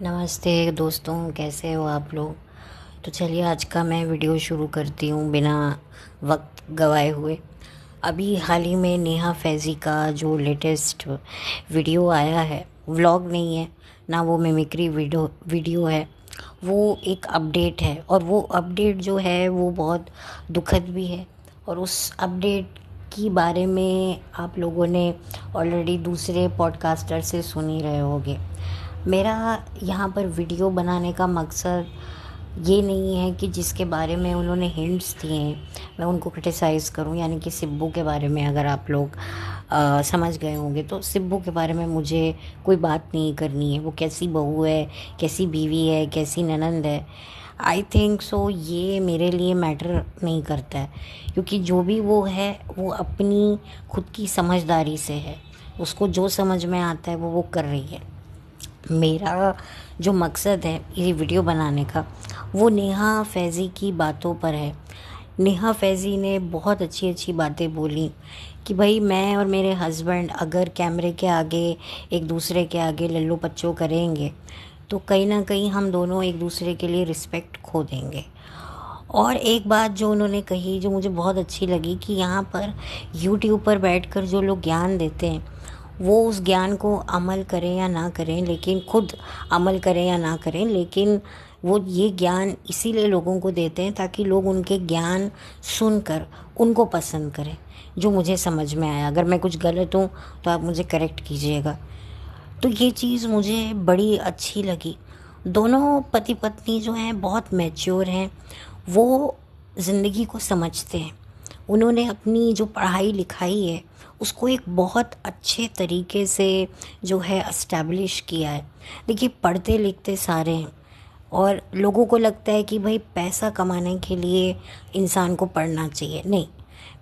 नमस्ते दोस्तों, कैसे हो आप लोग। तो चलिए आज का मैं वीडियो शुरू करती हूँ बिना वक्त गवाए हुए। अभी हाल ही में नेहा फैज़ी का जो लेटेस्ट वीडियो आया है, व्लॉग नहीं है ना, वो मिमिक्री वीडियो है। वो एक अपडेट है और वो अपडेट जो है वो बहुत दुखद भी है। और उस अपडेट की बारे में आप लोगों ने ऑलरेडी दूसरे पॉडकास्टर से सुन ही रहे होंगे। मेरा यहाँ पर वीडियो बनाने का मकसद ये नहीं है कि जिसके बारे में उन्होंने हिंट्स दिए हैं मैं उनको क्रिटिसाइज़ करूं। यानी कि सिब्बू के बारे में अगर आप लोग समझ गए होंगे तो सिब्बू के बारे में मुझे कोई बात नहीं करनी है। वो कैसी बहू है, कैसी बीवी है, कैसी ननंद है, आई थिंक सो ये मेरे लिए मैटर नहीं करता है। क्योंकि जो भी वो है वो अपनी खुद की समझदारी से है, उसको जो समझ में आता है वो कर रही है। मेरा जो मकसद है ये वीडियो बनाने का वो नेहा फैज़ी की बातों पर है। नेहा फैज़ी ने बहुत अच्छी अच्छी बातें बोली कि भाई मैं और मेरे हस्बैंड अगर कैमरे के आगे एक दूसरे के आगे लल्लू पच्चो करेंगे तो कहीं ना कहीं हम दोनों एक दूसरे के लिए रिस्पेक्ट खो देंगे। और एक बात जो उन्होंने कही जो मुझे बहुत अच्छी लगी कि यहाँ पर यूट्यूब पर बैठकर जो लोग ज्ञान देते हैं वो उस ज्ञान को अमल करें या ना करें, लेकिन खुद अमल करें या ना करें, लेकिन वो ये ज्ञान इसीलिए लोगों को देते हैं ताकि लोग उनके ज्ञान सुनकर उनको पसंद करें। जो मुझे समझ में आया, अगर मैं कुछ गलत हूँ तो आप मुझे करेक्ट कीजिएगा। तो ये चीज़ मुझे बड़ी अच्छी लगी। दोनों पति पत्नी जो हैं बहुत मैच्योर हैं, वो ज़िंदगी को समझते हैं। उन्होंने अपनी जो पढ़ाई लिखाई है उसको एक बहुत अच्छे तरीके से जो है एस्टैब्लिश किया है। देखिए पढ़ते लिखते सारे हैं और लोगों को लगता है कि भाई पैसा कमाने के लिए इंसान को पढ़ना चाहिए। नहीं,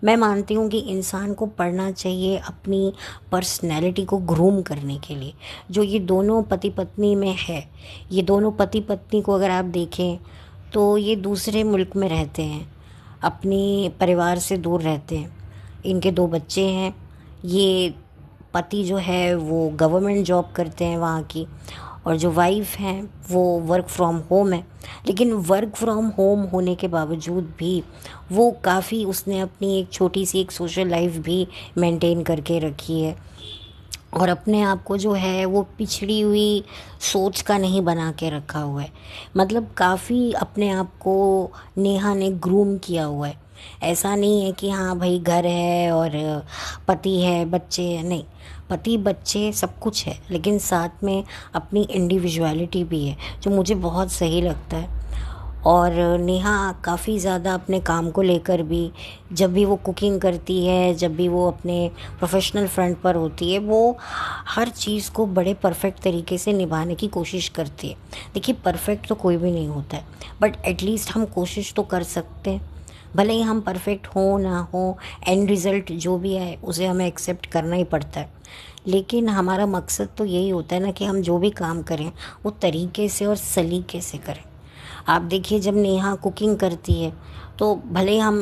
मैं मानती हूँ कि इंसान को पढ़ना चाहिए अपनी पर्सनैलिटी को ग्रूम करने के लिए। जो ये दोनों पति पत्नी में है, ये दोनों पति पत्नी को अगर आप देखें तो ये दूसरे मुल्क में रहते हैं, अपनी परिवार से दूर रहते हैं। इनके 2 बच्चे हैं। ये पति जो है वो गवर्नमेंट जॉब करते हैं वहाँ की, और जो वाइफ हैं वो वर्क फ्रॉम होम है। लेकिन वर्क फ्रॉम होम होने के बावजूद भी वो काफ़ी उसने अपनी एक छोटी सी एक सोशल लाइफ भी मेंटेन करके रखी है और अपने आप को जो है वो पिछड़ी हुई सोच का नहीं बना के रखा हुआ है। मतलब काफ़ी अपने आप को नेहा ने ग्रूम किया हुआ है। ऐसा नहीं है कि हाँ भाई घर है और पति है, बच्चे हैं, नहीं, पति बच्चे सब कुछ है, लेकिन साथ में अपनी इंडिविजुअलिटी भी है जो मुझे बहुत सही लगता है। और नेहा काफ़ी ज़्यादा अपने काम को लेकर भी, जब भी वो कुकिंग करती है, जब भी वो अपने प्रोफेशनल फ्रंट पर होती है, वो हर चीज़ को बड़े परफेक्ट तरीके से निभाने की कोशिश करती है। देखिए परफेक्ट तो कोई भी नहीं होता है, बट एटलीस्ट हम कोशिश तो कर सकते हैं। भले ही हम परफेक्ट हो ना हो, एंड रिज़ल्ट जो भी आए उसे हमें एक्सेप्ट करना ही पड़ता है। लेकिन हमारा मकसद तो यही होता है ना कि हम जो भी काम करें वो तरीके से और सलीके से करें। आप देखिए जब नेहा कुकिंग करती है तो भले हम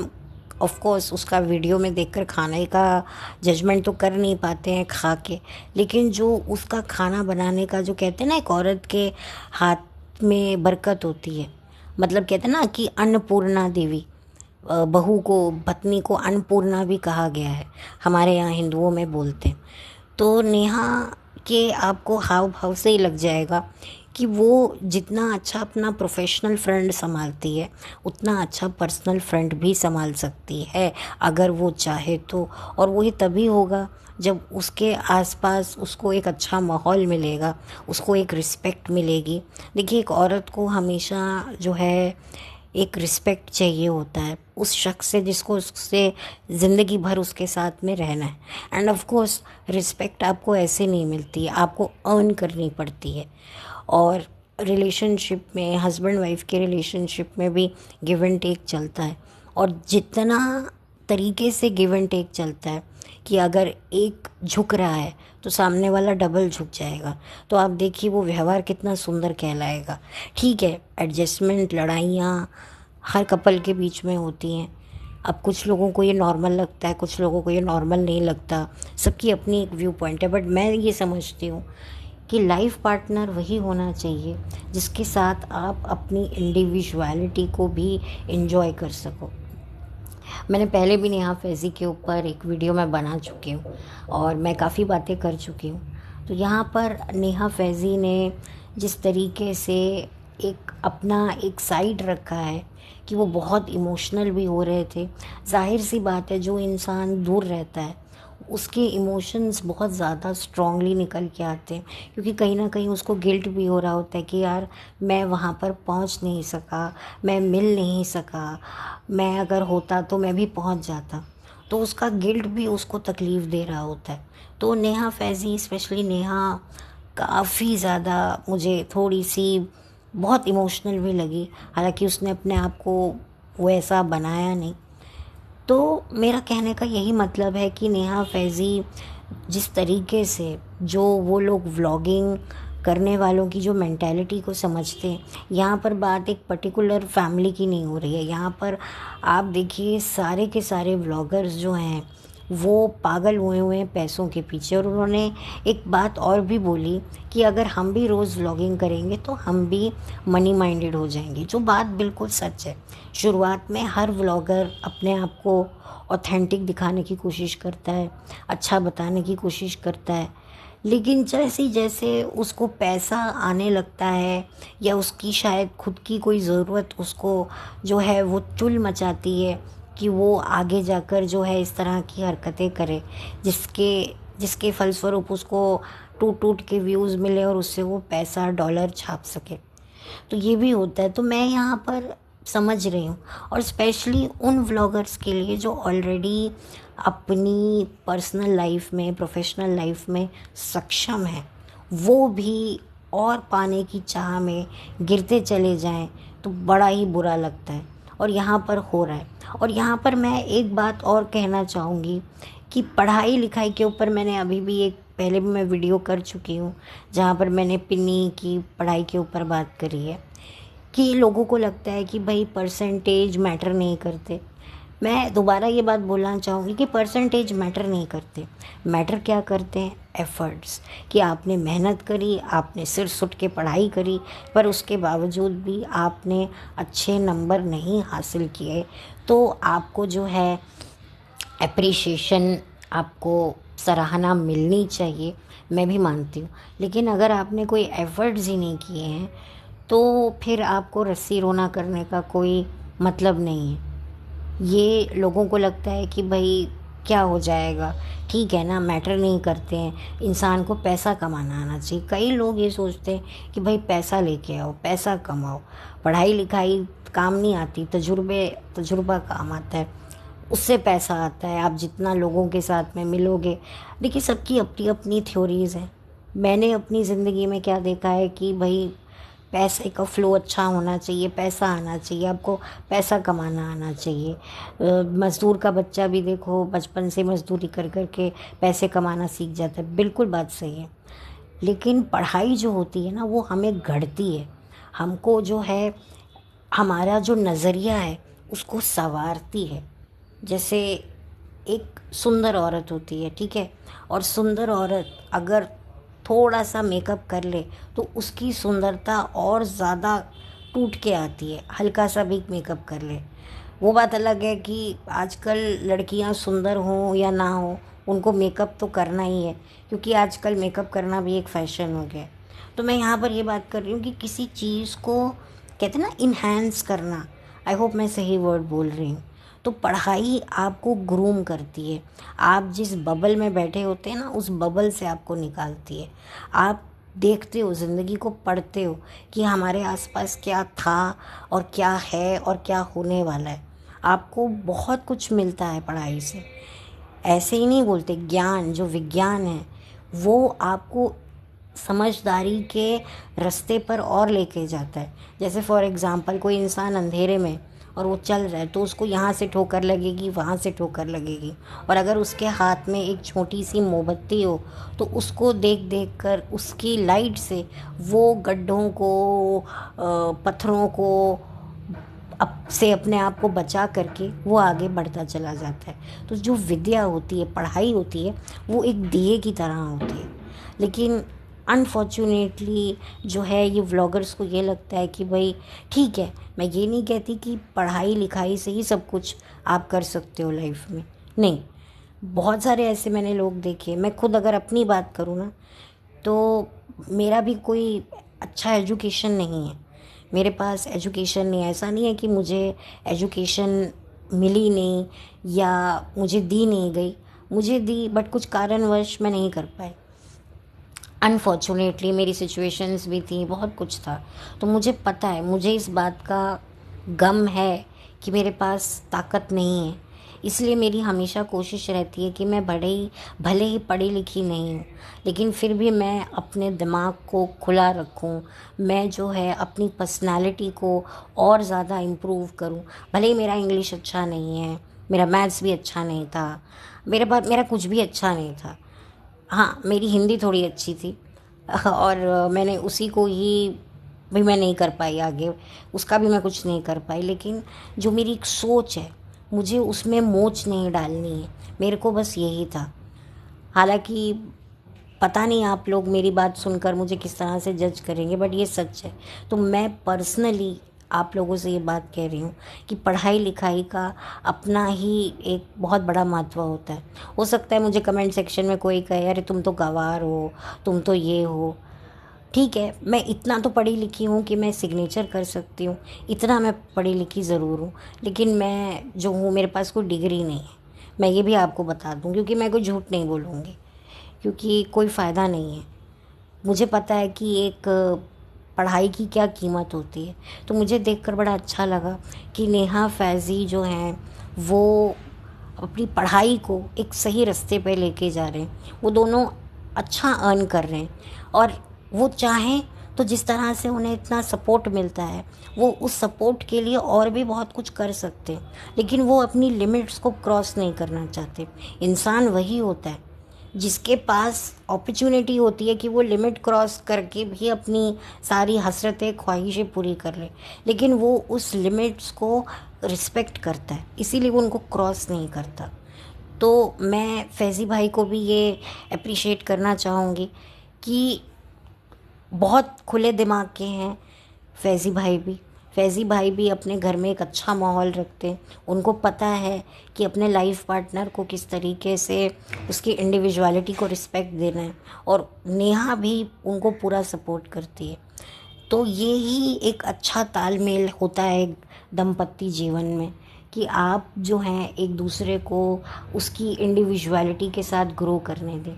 ऑफ कोर्स उसका वीडियो में देखकर खाने का जजमेंट तो कर नहीं पाते हैं खा के, लेकिन जो उसका खाना बनाने का जो कहते हैं ना, एक औरत के हाथ में बरकत होती है। मतलब कहते हैं ना कि अन्नपूर्णा देवी, बहू को, पत्नी को अन्नपूर्णा भी कहा गया है, हमारे यहाँ हिंदुओं में बोलते हैं। तो नेहा के आपको हाव भाव से ही लग जाएगा कि वो जितना अच्छा अपना प्रोफेशनल फ्रंट संभालती है उतना अच्छा पर्सनल फ्रंट भी संभाल सकती है अगर वो चाहे तो। और वो ही तभी होगा जब उसके आसपास उसको एक अच्छा माहौल मिलेगा, उसको एक रिस्पेक्ट मिलेगी। देखिए एक औरत को हमेशा जो है एक रिस्पेक्ट चाहिए होता है उस शख्स से जिसको उससे ज़िंदगी भर उसके साथ में रहना है। एंड ऑफ कोर्स रिस्पेक्ट आपको ऐसे नहीं मिलती है, आपको अर्न करनी पड़ती है। और रिलेशनशिप में, हस्बैंड वाइफ के रिलेशनशिप में भी गिव एंड टेक चलता है। और जितना तरीके से गिव एंड टेक चलता है कि अगर एक झुक रहा है तो सामने वाला डबल झुक जाएगा, तो आप देखिए वो व्यवहार कितना सुंदर कहलाएगा। ठीक है, एडजस्टमेंट, लड़ाइयाँ हर कपल के बीच में होती हैं। अब कुछ लोगों को ये नॉर्मल लगता है, कुछ लोगों को ये नॉर्मल नहीं लगता, सबकी अपनी एक व्यू पॉइंट है। बट मैं ये समझती हूँ कि लाइफ पार्टनर वही होना चाहिए जिसके साथ आप अपनी इंडिविजुअलिटी को भी एंजॉय कर सको। मैंने पहले भी नेहा फैज़ी के ऊपर एक वीडियो मैं बना चुकी हूँ और मैं काफ़ी बातें कर चुकी हूँ। तो यहाँ पर नेहा फैज़ी ने जिस तरीके से एक अपना एक साइड रखा है कि वो बहुत इमोशनल भी हो रहे थे। ज़ाहिर सी बात है, जो इंसान दूर रहता है उसके इमोशंस बहुत ज़्यादा स्ट्रॉन्गली निकल के आते हैं, क्योंकि कहीं ना कहीं उसको गिल्ट भी हो रहा होता है कि यार मैं वहाँ पर पहुँच नहीं सका, मैं मिल नहीं सका, मैं अगर होता तो मैं भी पहुँच जाता। तो उसका गिल्ट भी उसको तकलीफ़ दे रहा होता है। तो नेहा फैज़ी, स्पेशली नेहा, काफ़ी ज़्यादा मुझे थोड़ी सी बहुत इमोशनल भी लगी। हालांकि उसने अपने आप को वैसा बनाया नहीं। तो मेरा कहने का यही मतलब है कि नेहा फैज़ी जिस तरीके से, जो वो लोग व्लॉगिंग करने वालों की जो मेंटालिटी को समझते हैं, यहाँ पर बात एक पर्टिकुलर फैमिली की नहीं हो रही है। यहाँ पर आप देखिए सारे के सारे व्लॉगर्स जो हैं वो पागल हुए हैं पैसों के पीछे। और उन्होंने एक बात और भी बोली कि अगर हम भी रोज़ व्लॉगिंग करेंगे तो हम भी मनी माइंडेड हो जाएंगे, जो बात बिल्कुल सच है। शुरुआत में हर व्लॉगर अपने आप को ऑथेंटिक दिखाने की कोशिश करता है, अच्छा बताने की कोशिश करता है, लेकिन जैसे जैसे उसको पैसा आने लगता है या उसकी शायद खुद की कोई ज़रूरत उसको जो है वो चुल मचाती है कि वो आगे जाकर जो है इस तरह की हरकतें करे जिसके जिसके फलस्वरूप उसको टूट टूट के व्यूज़ मिले और उससे वो पैसा डॉलर छाप सके। तो ये भी होता है। तो मैं यहाँ पर समझ रही हूँ, और स्पेशली उन व्लॉगर्स के लिए जो ऑलरेडी अपनी पर्सनल लाइफ में, प्रोफेशनल लाइफ में सक्षम है, वो भी और पाने की चाह में गिरते चले जाएं तो बड़ा ही बुरा लगता है। और यहाँ पर हो रहा है। और यहाँ पर मैं एक बात और कहना चाहूँगी कि पढ़ाई लिखाई के ऊपर मैंने अभी भी एक पहले भी मैं वीडियो कर चुकी हूँ जहाँ पर मैंने पिन्नी की पढ़ाई के ऊपर बात करी है कि लोगों को लगता है कि भाई परसेंटेज मैटर नहीं करते। मैं दोबारा ये बात बोलना चाहूँगी कि परसेंटेज मैटर नहीं करते। मैटर क्या करते हैं? एफ़र्ट्स, कि आपने मेहनत करी, आपने सिर सुट के पढ़ाई करी, पर उसके बावजूद भी आपने अच्छे नंबर नहीं हासिल किए, तो आपको जो है एप्रिशिएशन, आपको सराहना मिलनी चाहिए, मैं भी मानती हूँ। लेकिन अगर आपने कोई एफ़र्ट्स ही नहीं किए हैं तो फिर आपको रस्सी रोना करने का कोई मतलब नहीं है। ये लोगों को लगता है कि भाई क्या हो जाएगा, ठीक है ना, मैटर नहीं करते हैं, इंसान को पैसा कमाना आना चाहिए। कई लोग ये सोचते हैं कि भाई पैसा लेके आओ, पैसा कमाओ, पढ़ाई लिखाई काम नहीं आती, तजुर्बा काम आता है, उससे पैसा आता है, आप जितना लोगों के साथ में मिलोगे। देखिए सबकी अपनी अपनी थ्योरीज़ हैं। मैंने अपनी ज़िंदगी में क्या देखा है कि भाई पैसे का फ़्लो अच्छा होना चाहिए, पैसा आना चाहिए, आपको पैसा कमाना आना चाहिए। मज़दूर का बच्चा भी देखो बचपन से मज़दूरी कर कर के पैसे कमाना सीख जाता है, बिल्कुल बात सही है। लेकिन पढ़ाई जो होती है ना वो हमें गढ़ती है, हमको जो है हमारा जो नज़रिया है उसको संवारती है। जैसे एक सुंदर औरत होती है, ठीक है, और सुंदर औरत अगर थोड़ा सा मेकअप कर ले तो उसकी सुंदरता और ज़्यादा टूट के आती है, हल्का सा भी मेकअप कर ले। वो बात अलग है कि आजकल लड़कियां सुंदर हों या ना हो, उनको मेकअप तो करना ही है, क्योंकि आजकल मेकअप करना भी एक फ़ैशन हो गया है। तो मैं यहाँ पर ये बात कर रही हूँ कि किसी चीज़ को कहते हैं ना इन्हेंस करना, आई होप मैं सही वर्ड बोल रही हूँ। तो पढ़ाई आपको ग्रूम करती है, आप जिस बबल में बैठे होते हैं ना उस बबल से आपको निकालती है। आप देखते हो, ज़िंदगी को पढ़ते हो कि हमारे आसपास क्या था और क्या है और क्या होने वाला है। आपको बहुत कुछ मिलता है पढ़ाई से। ऐसे ही नहीं बोलते, ज्ञान जो विज्ञान है वो आपको समझदारी के रास्ते पर और लेके जाता है। जैसे फॉर एग्ज़ाम्पल कोई इंसान अंधेरे में और वो चल रहा है तो उसको यहाँ से ठोकर लगेगी, वहाँ से ठोकर लगेगी, और अगर उसके हाथ में एक छोटी सी मोमबत्ती हो तो उसको देख देख कर उसकी लाइट से वो गड्ढों को, पत्थरों को से अपने आप को बचा करके वो आगे बढ़ता चला जाता है। तो जो विद्या होती है, पढ़ाई होती है, वो एक दिए की तरह होती है। लेकिन अनफॉर्चुनेटली जो है ये व्लॉगर्स को ये लगता है कि भाई ठीक है, मैं ये नहीं कहती कि पढ़ाई लिखाई से ही सब कुछ आप कर सकते हो लाइफ में, नहीं। बहुत सारे ऐसे मैंने लोग देखे, मैं खुद अगर अपनी बात करूँ ना, तो मेरा भी कोई अच्छा एजुकेशन नहीं है, मेरे पास एजुकेशन नहीं है। ऐसा नहीं है कि मुझे एजुकेशन मिली नहीं या मुझे दी नहीं गई, मुझे दी, बट कुछ कारणवश मैं नहीं कर पाई। अनफॉर्चुनेटली मेरी सिचुएशंस भी थी, बहुत कुछ था। तो मुझे पता है, मुझे इस बात का गम है कि मेरे पास ताकत नहीं है। इसलिए मेरी हमेशा कोशिश रहती है कि मैं भले ही पढ़ी लिखी नहीं हूँ, लेकिन फिर भी मैं अपने दिमाग को खुला रखूँ। मैं जो है अपनी पर्सनालिटी को और ज़्यादा इम्प्रूव करूँ। भले ही मेरा इंग्लिश अच्छा नहीं है, मेरा मैथ्स भी अच्छा नहीं था, मेरा कुछ भी अच्छा नहीं था। हाँ, मेरी हिंदी थोड़ी अच्छी थी और मैंने उसी को ही भी मैं नहीं कर पाई आगे, उसका भी मैं कुछ नहीं कर पाई। लेकिन जो मेरी एक सोच है, मुझे उसमें मोच नहीं डालनी है, मेरे को बस यही था। हालांकि पता नहीं आप लोग मेरी बात सुनकर मुझे किस तरह से जज करेंगे, बट ये सच है। तो मैं पर्सनली आप लोगों से ये बात कह रही हूँ कि पढ़ाई लिखाई का अपना ही एक बहुत बड़ा महत्व होता है। हो सकता है मुझे कमेंट सेक्शन में कोई कहे अरे तुम तो गंवार हो, तुम तो ये हो। ठीक है, मैं इतना तो पढ़ी लिखी हूँ कि मैं सिग्नेचर कर सकती हूँ, इतना मैं पढ़ी लिखी ज़रूर हूँ, लेकिन मैं जो हूँ मेरे पास कोई डिग्री नहीं है। मैं ये भी आपको बता दूँ, क्योंकि मैं कोई झूठ नहीं बोलूँगी, क्योंकि कोई फ़ायदा नहीं है। मुझे पता है कि एक पढ़ाई की क्या कीमत होती है। तो मुझे देखकर बड़ा अच्छा लगा कि नेहा फ़ैज़ी जो हैं वो अपनी पढ़ाई को एक सही रास्ते पे लेके जा रहे हैं। वो दोनों अच्छा अर्न कर रहे हैं और वो चाहें तो जिस तरह से उन्हें इतना सपोर्ट मिलता है, वो उस सपोर्ट के लिए और भी बहुत कुछ कर सकते हैं, लेकिन वो अपनी लिमिट्स को क्रॉस नहीं करना चाहते। इंसान वही होता है जिसके पास अपॉर्चुनिटी होती है कि वो लिमिट क्रॉस करके भी अपनी सारी हसरतें ख्वाहिशें पूरी कर ले, लेकिन वो उस लिमिट्स को रिस्पेक्ट करता है, इसीलिए वो उनको क्रॉस नहीं करता। तो मैं फैज़ी भाई को भी ये अप्रिशिएट करना चाहूँगी कि बहुत खुले दिमाग के हैं फैज़ी भाई भी अपने घर में एक अच्छा माहौल रखते हैं। उनको पता है कि अपने लाइफ पार्टनर को किस तरीके से उसकी इंडिविजुअलिटी को रिस्पेक्ट देना है, और नेहा भी उनको पूरा सपोर्ट करती है। तो ये ही एक अच्छा तालमेल होता है एक दंपत्ति जीवन में, कि आप जो हैं एक दूसरे को उसकी इंडिविजुअलिटी के साथ ग्रो करने दें।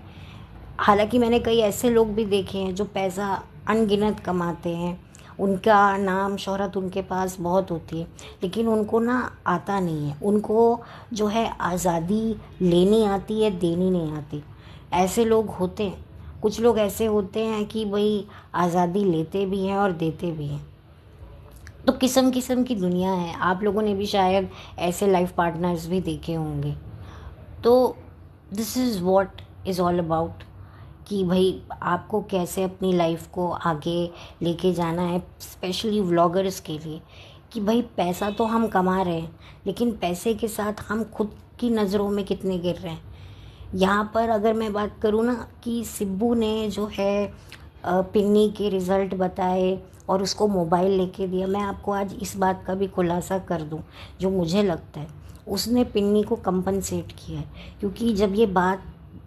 हालांकि मैंने कई ऐसे लोग भी देखे हैं जो पैसा अनगिनत कमाते हैं, उनका नाम शोहरत उनके पास बहुत होती है, लेकिन उनको ना आता नहीं है, उनको जो है आज़ादी लेनी आती है, देनी नहीं आती। ऐसे लोग होते हैं, कुछ लोग ऐसे होते हैं कि भाई आज़ादी लेते भी हैं और देते भी हैं। तो किस्म किस्म की दुनिया है, आप लोगों ने भी शायद ऐसे लाइफ पार्टनर्स भी देखे होंगे। तो this is what is all about, कि भाई आपको कैसे अपनी लाइफ को आगे लेके जाना है, स्पेशली व्लॉगर्स के लिए। कि भाई पैसा तो हम कमा रहे हैं, लेकिन पैसे के साथ हम खुद की नज़रों में कितने गिर रहे हैं। यहाँ पर अगर मैं बात करूँ ना कि सिब्बू ने जो है पिन्नी के रिज़ल्ट बताए और उसको मोबाइल लेके दिया, मैं आपको आज इस बात का भी खुलासा कर दूँ जो मुझे लगता है उसने पिन्नी को कंपनसेट किया है। क्योंकि जब ये बात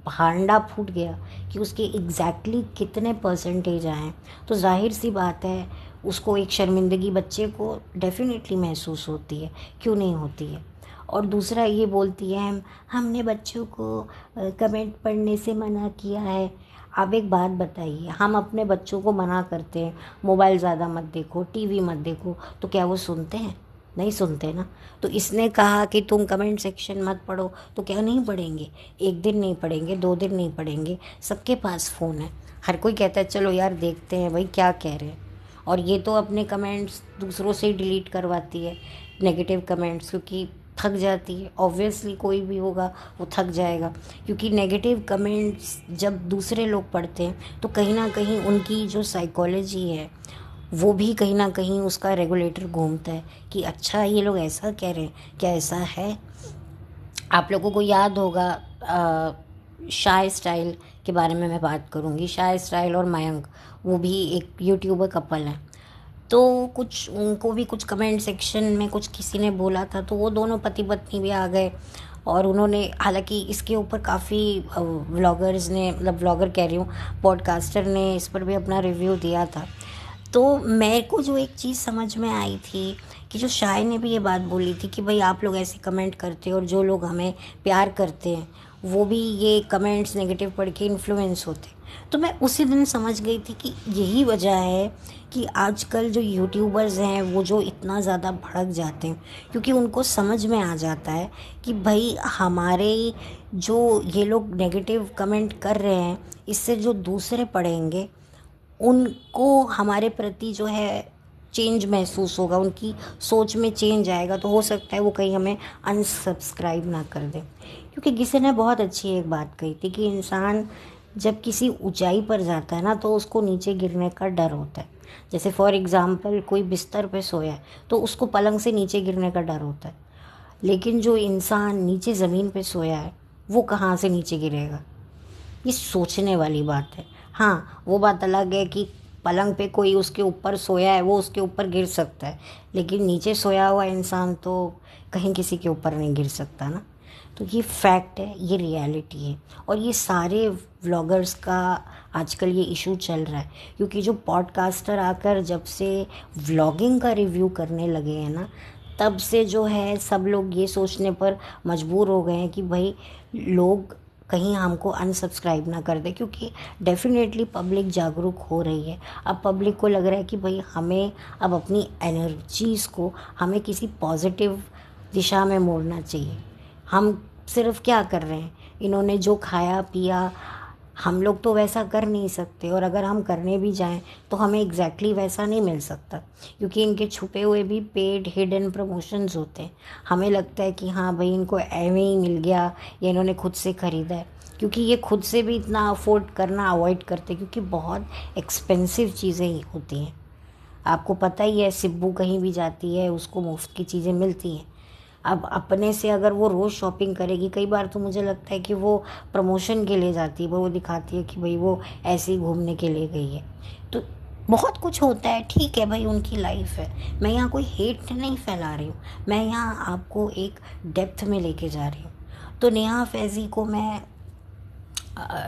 भांडा फूट गया कि उसके एग्जैक्टली कितने परसेंटेज आए, तो जाहिर सी बात है उसको एक शर्मिंदगी बच्चे को डेफिनेटली महसूस होती है, क्यों नहीं होती है। और दूसरा ये बोलती है हमने बच्चों को कमेंट पढ़ने से मना किया है। आप एक बात बताइए, हम अपने बच्चों को मना करते हैं मोबाइल ज़्यादा मत देखो, टीवी मत देखो, तो क्या वो सुनते हैं? नहीं सुनते ना। तो इसने कहा कि तुम कमेंट सेक्शन मत पढ़ो, तो क्या नहीं पढ़ेंगे? एक दिन नहीं पढ़ेंगे, 2 दिन नहीं पढ़ेंगे, सबके पास फ़ोन है। हर कोई कहता है चलो यार देखते हैं भाई क्या कह रहे हैं, और ये तो अपने कमेंट्स दूसरों से ही डिलीट करवाती है, नेगेटिव कमेंट्स, क्योंकि थक जाती है। ऑब्वियसली कोई भी होगा वो थक जाएगा, क्योंकि नेगेटिव कमेंट्स जब दूसरे लोग पढ़ते हैं तो कहीं ना कहीं उनकी जो साइकोलॉजी है वो भी कहीं ना कहीं उसका रेगुलेटर घूमता है कि अच्छा ये लोग ऐसा कह रहे हैं, क्या ऐसा है? आप लोगों को याद होगा शाय स्टाइल के बारे में मैं बात करूँगी। शाय स्टाइल और मयंक, वो भी एक यूट्यूबर कपल है। तो कुछ उनको भी कुछ कमेंट सेक्शन में कुछ किसी ने बोला था, तो वो दोनों पति पत्नी भी आ गए और उन्होंने, हालांकि इसके ऊपर काफ़ी व्लॉगर्स ने, मतलब व्लॉगर कह रही हूँ, पॉडकास्टर ने इस पर भी अपना रिव्यू दिया था। तो मेरे को जो एक चीज़ समझ में आई थी कि जो शाय ने भी ये बात बोली थी कि भाई आप लोग ऐसे कमेंट करते हो और जो लोग हमें प्यार करते हैं वो भी ये कमेंट्स नेगेटिव पढ़ के इन्फ्लुएंस होते हैं। तो मैं उसी दिन समझ गई थी कि यही वजह है कि आजकल जो यूट्यूबर्स हैं वो जो इतना ज़्यादा भड़क जाते हैं, क्योंकि उनको समझ में आ जाता है कि भाई हमारे जो ये लोग नेगेटिव कमेंट कर रहे हैं, इससे जो दूसरे पढ़ेंगे उनको हमारे प्रति जो है चेंज महसूस होगा, उनकी सोच में चेंज आएगा। तो हो सकता है वो कहीं हमें अनसब्सक्राइब ना कर दें। क्योंकि किसी ने बहुत अच्छी एक बात कही थी कि इंसान जब किसी ऊंचाई पर जाता है ना, तो उसको नीचे गिरने का डर होता है। जैसे फॉर एग्ज़ाम्पल कोई बिस्तर पे सोया है तो उसको पलंग से नीचे गिरने का डर होता है, लेकिन जो इंसान नीचे ज़मीन पे सोया है वो कहाँ से नीचे गिरेगा। ये सोचने वाली बात है। हाँ, वो बात अलग है कि पलंग पे कोई उसके ऊपर सोया है, वो उसके ऊपर गिर सकता है, लेकिन नीचे सोया हुआ इंसान तो कहीं किसी के ऊपर नहीं गिर सकता ना। तो ये फैक्ट है, ये रियलिटी है। और ये सारे व्लॉगर्स का आजकल ये इशू चल रहा है, क्योंकि जो पॉडकास्टर आकर जब से व्लॉगिंग का रिव्यू करने लगे हैं ना, तब से जो है सब लोग ये सोचने पर मजबूर हो गए हैं कि भाई लोग कहीं हमको अनसब्सक्राइब ना कर दे, क्योंकि डेफिनेटली पब्लिक जागरूक हो रही है। अब पब्लिक को लग रहा है कि भाई हमें अब अपनी एनर्जीज़ को हमें किसी पॉजिटिव दिशा में मोड़ना चाहिए। हम सिर्फ क्या कर रहे हैं, इन्होंने जो खाया पिया हम लोग तो वैसा कर नहीं सकते, और अगर हम करने भी जाएं तो हमें एग्जैक्टली वैसा नहीं मिल सकता, क्योंकि इनके छुपे हुए भी पेड हिडन प्रमोशंस होते हैं। हमें लगता है कि हाँ भाई इनको एवं ही मिल गया या इन्होंने खुद से ख़रीदा है, क्योंकि ये खुद से भी इतना अफोर्ड करना अवॉइड करते, क्योंकि बहुत एक्सपेंसिव चीज़ें ही होती हैं। आपको पता ही है, सिब्बू कहीं भी जाती है उसको मुफ्त की चीज़ें मिलती हैं। अब अपने से अगर वो रोज़ शॉपिंग करेगी, कई बार तो मुझे लगता है कि वो प्रमोशन के लिए जाती है, वो दिखाती है कि भाई वो ऐसे ही घूमने के लिए गई है। तो बहुत कुछ होता है, ठीक है भाई, उनकी लाइफ है। मैं यहाँ कोई हेट नहीं फैला रही हूँ, मैं यहाँ आपको एक डेप्थ में लेके जा रही हूँ। तो नेहा फैज़ी को मैं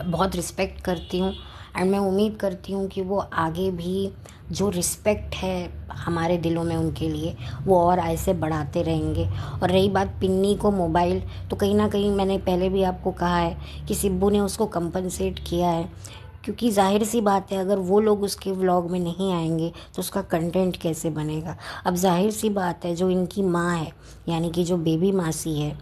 बहुत रिस्पेक्ट करती हूँ, एंड मैं उम्मीद करती हूँ कि वो आगे भी जो रिस्पेक्ट है हमारे दिलों में उनके लिए, वो और ऐसे बढ़ाते रहेंगे। और रही बात पिन्नी को मोबाइल, तो कहीं ना कहीं मैंने पहले भी आपको कहा है कि सिब्बू ने उसको कंपनसेट किया है, क्योंकि जाहिर सी बात है अगर वो लोग उसके व्लॉग में नहीं आएंगे तो उसका कंटेंट कैसे बनेगा। अब जाहिर सी बात है जो इनकी माँ है, यानी कि जो बेबी मासी है,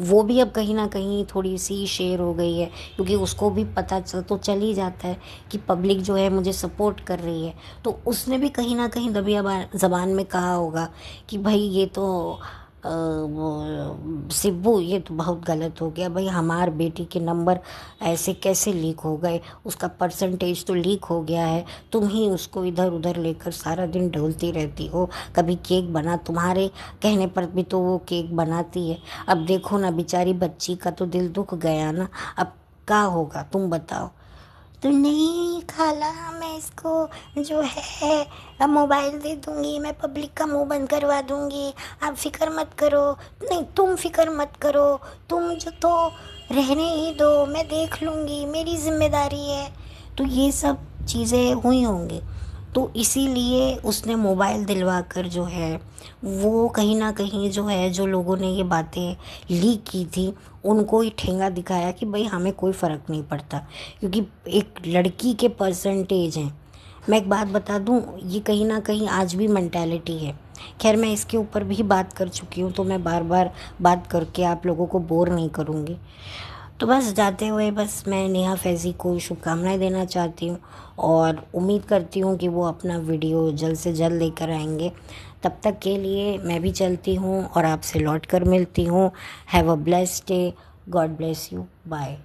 वो भी अब कहीं ना कहीं थोड़ी सी शेर हो गई है, क्योंकि उसको भी पता चल ही जाता है कि पब्लिक जो है मुझे सपोर्ट कर रही है। तो उसने भी कहीं ना कहीं दबिया ज़बान में कहा होगा कि भाई ये तो वो सिब्बू, ये तो बहुत गलत हो गया भाई, हमार बेटी के नंबर ऐसे कैसे लीक हो गए, उसका परसेंटेज तो लीक हो गया है, तुम ही उसको इधर उधर लेकर सारा दिन ढोलती रहती हो, कभी केक बना, तुम्हारे कहने पर भी तो वो केक बनाती है। अब देखो ना, बेचारी बच्ची का तो दिल दुख गया ना, अब क्या होगा तुम बताओ। तो नहीं खाला, मैं इसको जो है अब मोबाइल दे दूँगी, मैं पब्लिक का मुंह बंद करवा दूँगी, आप फिक्र मत करो। नहीं, तुम फिक्र मत करो, तुम जो तो रहने ही दो, मैं देख लूँगी, मेरी जिम्मेदारी है। तो ये सब चीज़ें हुई होंगी, तो इसीलिए उसने मोबाइल दिलवा कर जो है वो कहीं ना कहीं जो है, जो लोगों ने ये बातें लीक की थी उनको ही ठेंगा दिखाया कि भाई हमें कोई फ़र्क नहीं पड़ता, क्योंकि एक लड़की के परसेंटेज हैं। मैं एक बात बता दूं, ये कहीं ना कहीं आज भी मेंटालिटी है। खैर मैं इसके ऊपर भी बात कर चुकी हूँ, तो मैं बार बार बात करके आप लोगों को बोर नहीं करूँगी। तो बस जाते हुए बस मैं नेहा फैज़ी को शुभकामनाएं देना चाहती हूँ, और उम्मीद करती हूँ कि वो अपना वीडियो जल्द से जल्द लेकर आएंगे। तब तक के लिए मैं भी चलती हूँ और आपसे लौट कर मिलती हूँ। Have a blessed day, God bless you, bye.